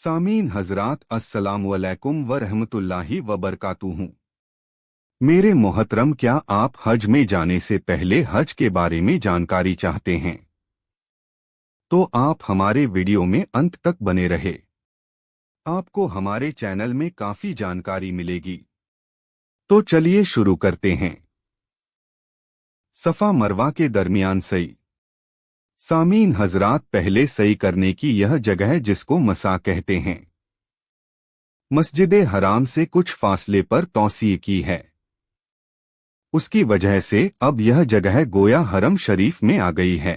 सामीन हजरात अस्सलामु अलैकुम व रहमतुल्लाहि व बरकातुहू। मेरे मोहतरम, क्या आप हज में जाने से पहले हज के बारे में जानकारी चाहते हैं? तो आप हमारे वीडियो में अंत तक बने रहे। आपको हमारे चैनल में काफी जानकारी मिलेगी। तो चलिए शुरू करते हैं। सफा मरवा के दरमियान सई। सामीन हजरात, पहले सई करने की यह जगह जिसको मसा कहते हैं, मस्जिद हराम से कुछ फासले पर तौसीह की है। उसकी वजह से अब यह जगह गोया हरम शरीफ में आ गई है।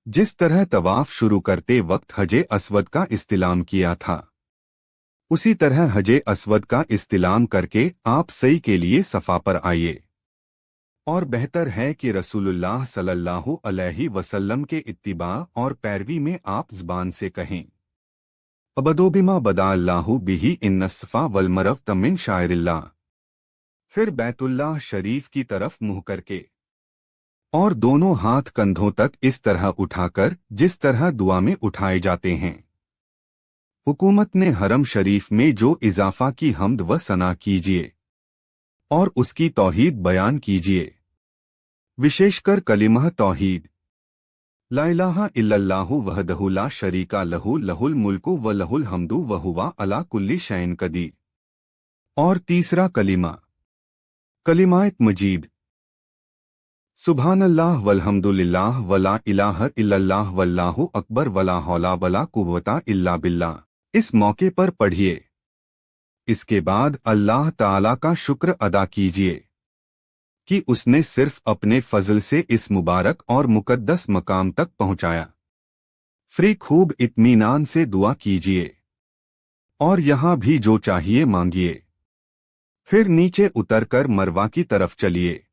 जिस तरह तवाफ शुरू करते वक्त हजे अस्वद का इस्तिलाम किया था, उसी तरह हजे अस्वद का इस्तिलाम करके आप सई के लिए सफा पर आइए। और बेहतर है कि रसूलुल्लाह सल्लल्लाहु अलैहि वसल्लम के इत्तिबा और पैरवी में आप ज़बान से कहें, अबदोबिमा बदा अल्लाहु बिही इन्नस्फा वल मरव तमिन शायरिल्लाह। फिर बैतुल्लाह शरीफ की तरफ मुंह करके और दोनों हाथ कंधों तक इस तरह उठाकर जिस तरह दुआ में उठाए जाते हैं। हुकूमत ने हरम शरीफ में जो इजाफा की हम्द व सना कीजिए और उसकी तौहीद बयान कीजिए, विशेषकर कलिमा तौहीद, ला इलाहा इल्लल्लाहु वहदहु ला शरीका लहु लहुल मुल्कु व लहुल हम्दु व हुवा अला कुल्ली शैइन कदीर। और तीसरा कलिमा कलिमात मजीद, सुभानल्लाह वल्हम्दुलिल्लाह वला इलाहा इल्लल्लाह वल्लाहु अकबर वला हौला वला कुव्वता इल्ला बिल्लाह। इस मौके पर पढ़िए। इसके बाद अल्लाह ताला का शुक्र अदा कीजिए कि उसने सिर्फ अपने फजल से इस मुबारक और मुकद्दस मकाम तक पहुंचाया। फिर खूब इत्मीनान से दुआ कीजिए और यहाँ भी जो चाहिए मांगिए। फिर नीचे उतरकर मरवा की तरफ चलिए।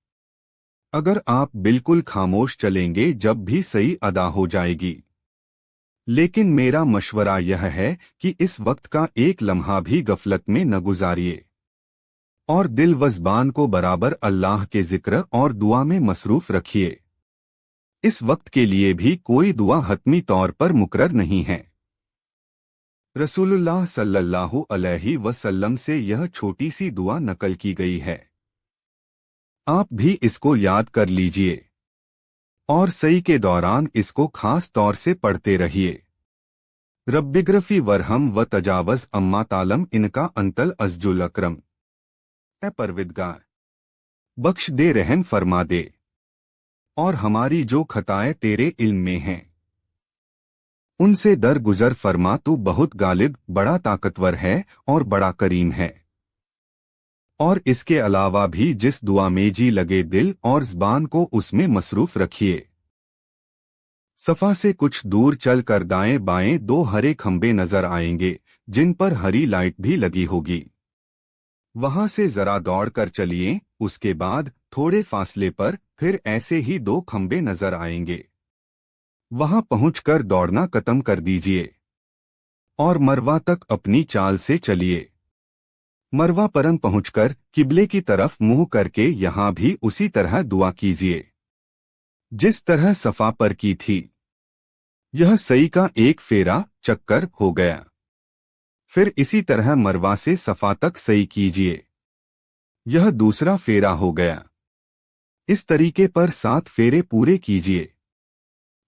अगर आप बिल्कुल खामोश चलेंगे जब भी सही अदा हो जाएगी, लेकिन मेरा मशवरा यह है कि इस वक्त का एक लम्हा भी गफलत में न गुजारिए और दिल व ज़बान को बराबर अल्लाह के जिक्र और दुआ में मसरूफ रखिए। इस वक्त के लिए भी कोई दुआ हतमी तौर पर मुकर्रर नहीं है। रसूलुल्लाह सल्लल्लाहु अलैहि वसल्लम से यह छोटी सी दुआ नकल की गई है। आप भी इसको याद कर लीजिए और सई के दौरान इसको खास तौर से पढ़ते रहिए। रब्बिगरफी वरहम व तजावज अम्मा तालम इनका अंतल अज़जुल अकरम। ए परविदगार, बख्श दे, रहम फरमा दे और हमारी जो खताएं तेरे इल्म में हैं उनसे दर गुजर फरमा। तू बहुत गालिब, बड़ा ताकतवर है और बड़ा करीम है। और इसके अलावा भी जिस दुआ में जी लगे दिल और ज़बान को उसमें मसरूफ रखिए। सफा से कुछ दूर चलकर दाएं बाएं दो हरे खंबे नजर आएंगे जिन पर हरी लाइट भी लगी होगी। वहां से जरा दौड़कर चलिए। उसके बाद थोड़े फासले पर फिर ऐसे ही दो खंबे नजर आएंगे। वहां पहुंचकर दौड़ना खत्म कर दीजिए और मरवा तक अपनी चाल से चलिए। मरवा परंग पहुंचकर किबले की तरफ मुंह करके यहां भी उसी तरह दुआ कीजिए जिस तरह सफा पर की थी। यह सई का एक फेरा चक्कर हो गया। फिर इसी तरह मरवा से सफा तक सई कीजिए। यह दूसरा फेरा हो गया। इस तरीके पर 7 फेरे पूरे कीजिए।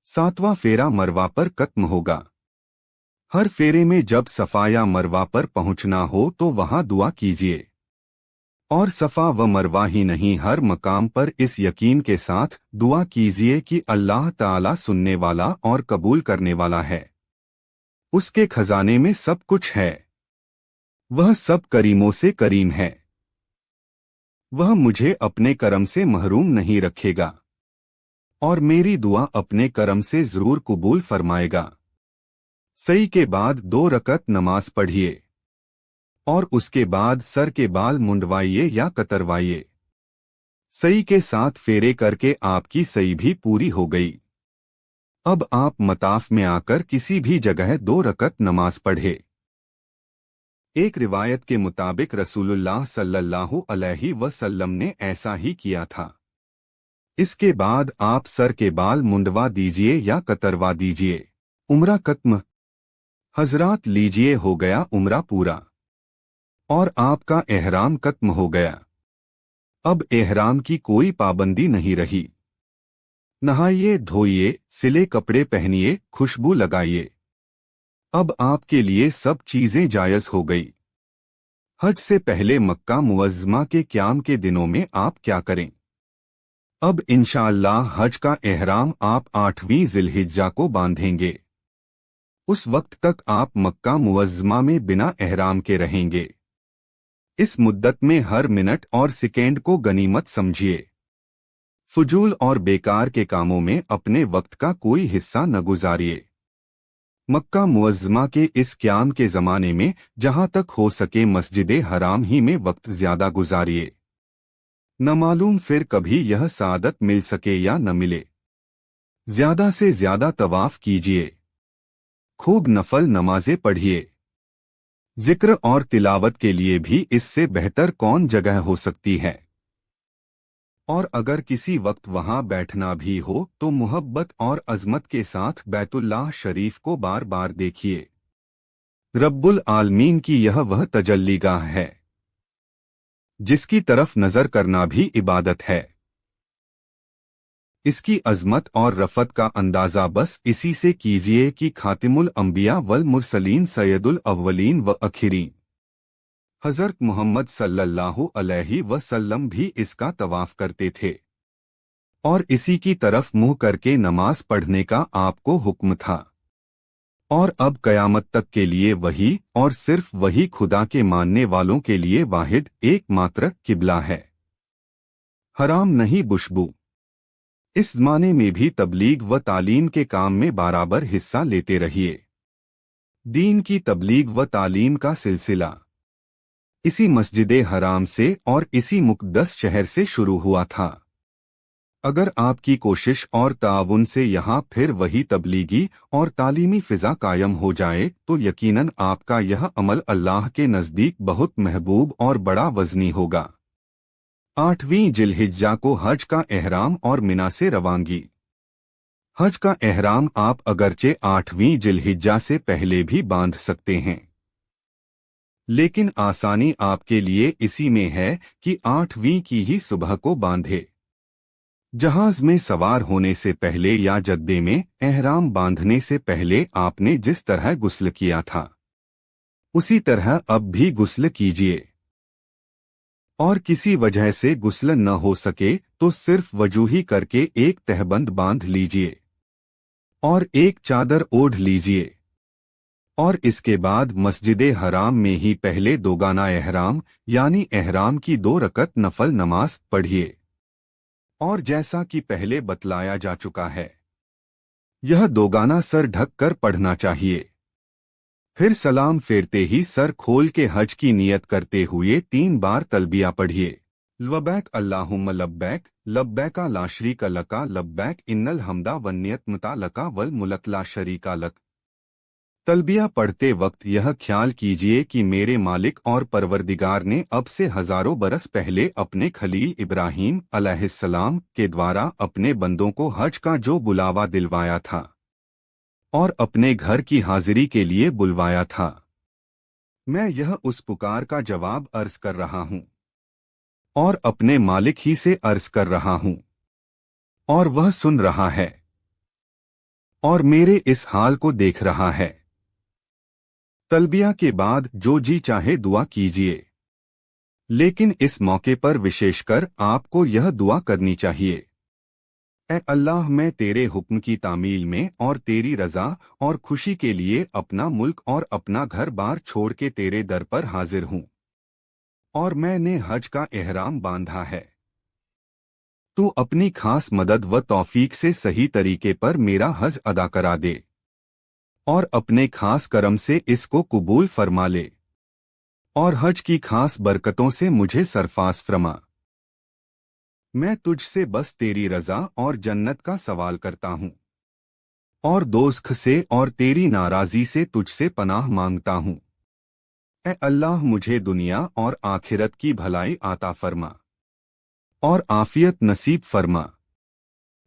7वां फेरा मरवा पर खत्म होगा। हर फेरे में जब सफा या मरवा पर पहुंचना हो तो वहां दुआ कीजिए। और सफा व मरवा ही नहीं, हर मकाम पर इस यकीन के साथ दुआ कीजिए कि अल्लाह ताला सुनने वाला और कबूल करने वाला है। उसके खजाने में सब कुछ है। वह सब करीमों से करीम है। वह मुझे अपने करम से महरूम नहीं रखेगा और मेरी दुआ अपने करम से जरूर कबूल फरमाएगा। सई के बाद 2 रकत नमाज पढ़िए और उसके बाद सर के बाल मुंडवाइए या कतरवाइए। सई के 7 फेरे करके आपकी सई भी पूरी हो गई। अब आप मताफ में आकर किसी भी जगह 2 रकत नमाज पढ़े। एक रिवायत के मुताबिक रसूलुल्लाह सल्लल्लाहु अलैहि वसल्लम ने ऐसा ही किया था। इसके बाद आप सर के बाल मुंडवा दीजिए या कतरवा दीजिए। उम्रा खत्म। हजरात लीजिए हो गया उम्रा पूरा और आपका एहराम खत्म हो गया। अब एहराम की कोई पाबंदी नहीं रही। नहाइए, धोइए, सिले कपड़े पहनिए, खुशबू लगाइए। अब आपके लिए सब चीजें जायज हो गई। हज से पहले मक्का मुअज्जमा के क़याम के दिनों में आप क्या करें? अब इंशाअल्लाह हज का एहराम आप 8वीं जिलहिज्जा को बांधेंगे। उस वक्त तक आप मक्का मुअज्जमा में बिना एहराम के रहेंगे। इस मुद्दत में हर मिनट और सेकेंड को गनीमत समझिए। फजूल और बेकार के कामों में अपने वक्त का कोई हिस्सा न गुजारिए। मक्का मुअज्जमा के इस क़याम के ज़माने में जहां तक हो सके मस्जिद हराम ही में वक्त ज़्यादा गुजारिए। न मालूम फिर कभी यह सादत मिल सके या न मिले। ज़्यादा से ज़्यादा तवाफ कीजिए। खूब नफल नमाजें पढ़िए। जिक्र और तिलावत के लिए भी इससे बेहतर कौन जगह हो सकती है। और अगर किसी वक्त वहां बैठना भी हो तो मुहब्बत और अजमत के साथ बैतुल्लाह शरीफ को बार बार देखिए। रब्बुल आलमीन की यह वह तजल्लीगाह है जिसकी तरफ नजर करना भी इबादत है। इसकी अजमत और रफत का अंदाजा बस इसी से कीजिए कि खातिमुल अंबिया वल मुरसलीन सैयदुल अव्वलीन व अखिरीन हज़रत मोहम्मद सल्लल्लाहु अलैहि वसल्लम भी इसका तवाफ करते थे और इसी की तरफ मुंह करके नमाज पढ़ने का आपको हुक्म था। और अब कयामत तक के लिए वही और सिर्फ वही खुदा के मानने वालों के लिए वाहिद एकमात्र किबला है। हराम नहीं बुशबू। इस ज़माने में भी तबलीग व तालीम के काम में बराबर हिस्सा लेते रहिए। दीन की तबलीग व तालीम का सिलसिला इसी मस्जिद हराम से और इसी मुक़द्दस शहर से शुरू हुआ था। अगर आपकी कोशिश और ताउन से यहाँ फिर वही तबलीगी और तालीमी फ़िज़ा कायम हो जाए तो यकीनन आपका यह अमल अल्लाह के नज़दीक बहुत महबूब और बड़ा वज़नी होगा। 8वीं जिलहिज्जा को हज का एहराम और मिना से रवानगी। हज का एहराम आप अगरचे 8वीं जिलहिज्जा से पहले भी बांध सकते हैं, लेकिन आसानी आपके लिए इसी में है कि 8वीं की ही सुबह को बांधे। जहाज में सवार होने से पहले या जद्दे में एहराम बांधने से पहले आपने जिस तरह गुस्ल किया था उसी तरह अब भी गुस्ल कीजिए। और किसी वजह से गुस्ल न हो सके तो सिर्फ वजूही करके एक तहबंद बांध लीजिए और एक चादर ओढ़ लीजिए। और इसके बाद मस्जिद हराम में ही पहले दोगाना एहराम यानी एहराम की 2 रकत नफल नमाज पढ़िए। और जैसा कि पहले बतलाया जा चुका है, यह दोगाना सर ढक कर पढ़ना चाहिए। फिर सलाम फेरते ही सर खोल के हज की नियत करते हुए 3 बार तलबिया पढ़िए। लब्बैक अल्लाहुम्मा लब्बैक, लब्बैका ला शरीका लका लब्बैक इन्नल हम्दा वन्नियत लका वल मुल्क ला शरीका लक। तलबिया पढ़ते वक्त यह ख्याल कीजिए कि मेरे मालिक और परवरदिगार ने अब से हजारों बरस पहले अपने खलील इब्राहीम अलैहिस्सलाम के द्वारा अपने बंदों को हज का जो बुलावा दिलवाया था और अपने घर की हाजिरी के लिए बुलवाया था, मैं यह उस पुकार का जवाब अर्ज कर रहा हूँ और अपने मालिक ही से अर्ज कर रहा हूँ और वह सुन रहा है और मेरे इस हाल को देख रहा है। तलबिया के बाद जो जी चाहे दुआ कीजिए, लेकिन इस मौके पर विशेषकर आपको यह दुआ करनी चाहिए, ऐ अल्लाह मैं तेरे हुक्म की तामील में और तेरी रज़ा और खुशी के लिए अपना मुल्क और अपना घर बार छोड़ के तेरे दर पर हाजिर हूँ और मैंने हज का एहराम बांधा है। तू अपनी खास मदद व तौफीक से सही तरीके पर मेरा हज अदा करा दे और अपने खास करम से इसको कबूल फरमा ले और हज की खास बरकतों से मुझे सरफराज फरमा। मैं तुझसे बस तेरी रज़ा और जन्नत का सवाल करता हूँ और दोज़ख से और तेरी नाराज़ी से तुझसे पनाह मांगता हूँ। ऐ अल्लाह मुझे दुनिया और आखिरत की भलाई आता फरमा और आफियत नसीब फरमा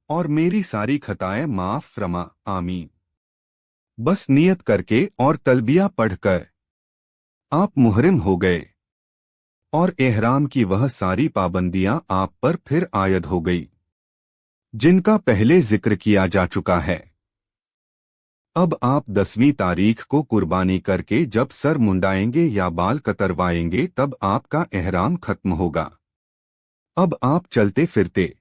और मेरी सारी खताएं माफ फरमा। आमीन। बस नियत करके और तलबिया पढ़कर आप मुहरिम हो गए और एहराम की वह सारी पाबंदियां आप पर फिर आयद हो गई जिनका पहले जिक्र किया जा चुका है। अब आप 10वीं तारीख को कुर्बानी करके जब सर मुंडाएंगे या बाल कतरवाएंगे तब आपका एहराम खत्म होगा। अब आप चलते फिरते,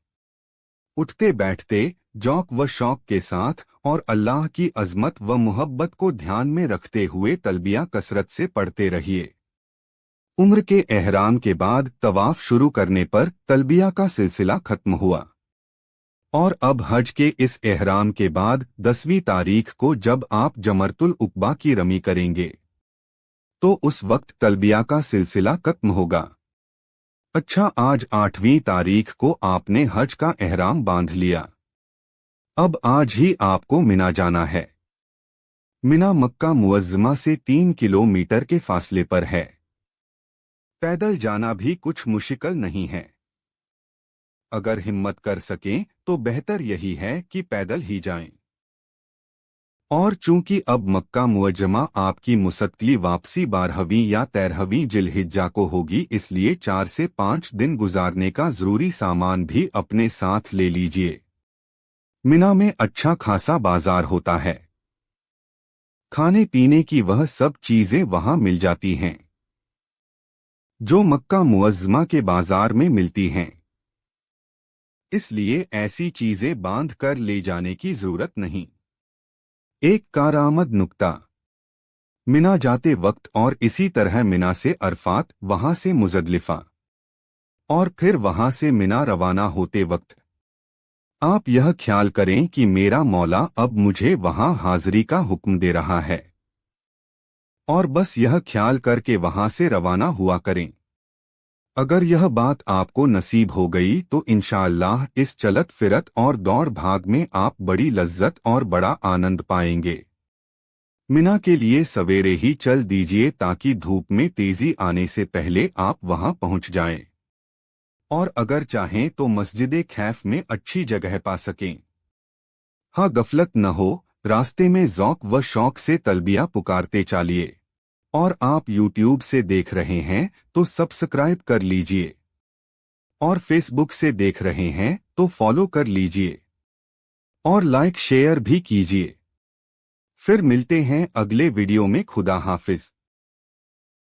उठते बैठते, जौक व शौक के साथ और अल्लाह की अजमत व मुहब्बत को ध्यान में रखते हुए तलबिया कसरत से पढ़ते रहिए। उम्र के एहराम के बाद तवाफ शुरू करने पर तलबिया का सिलसिला खत्म हुआ और अब हज के इस एहराम के बाद 10वीं तारीख को जब आप जमरतुल उकबा की रमी करेंगे तो उस वक्त तलबिया का सिलसिला खत्म होगा। अच्छा, आज 8वीं तारीख को आपने हज का एहराम बांध लिया। अब आज ही आपको मिना जाना है। मिना मक्का मुअज्जमा से 3 किलोमीटर के फासले पर है। पैदल जाना भी कुछ मुश्किल नहीं है। अगर हिम्मत कर सकें तो बेहतर यही है कि पैदल ही जाएं। और चूंकि अब मक्का मुअज्जमा आपकी मुस्तकिल वापसी 12वीं या 13वीं जिलहिज्जा को होगी, इसलिए 4 से 5 दिन गुजारने का जरूरी सामान भी अपने साथ ले लीजिए। मिना में अच्छा खासा बाजार होता है। खाने पीने की वह सब चीजें वहां मिल जाती हैं जो मक्का मुअज्जमा के बाजार में मिलती हैं, इसलिए ऐसी चीजें बांध कर ले जाने की जरूरत नहीं। एक कारआमद नुक्ता, मिना जाते वक्त और इसी तरह मिना से अरफात, वहां से मुजदलिफा और फिर वहां से मिना रवाना होते वक्त आप यह ख्याल करें कि मेरा मौला अब मुझे वहां हाजिरी का हुक्म दे रहा है और बस यह ख्याल करके वहां से रवाना हुआ करें। अगर यह बात आपको नसीब हो गई तो इंशाअल्लाह इस चलत फिरत और दौड़ भाग में आप बड़ी लज्जत और बड़ा आनंद पाएंगे। मिना के लिए सवेरे ही चल दीजिए ताकि धूप में तेजी आने से पहले आप वहां पहुंच जाएं और अगर चाहें तो मस्जिद खैफ में अच्छी जगह पा सकें। हाँ, गफलत न हो, रास्ते में ज़ौक व शौक से तलबिया पुकारते चालिए। और आप यूट्यूब से देख रहे हैं तो सब्सक्राइब कर लीजिए और फेसबुक से देख रहे हैं तो फॉलो कर लीजिए और लाइक शेयर भी कीजिए। फिर मिलते हैं अगले वीडियो में। खुदा हाफिज।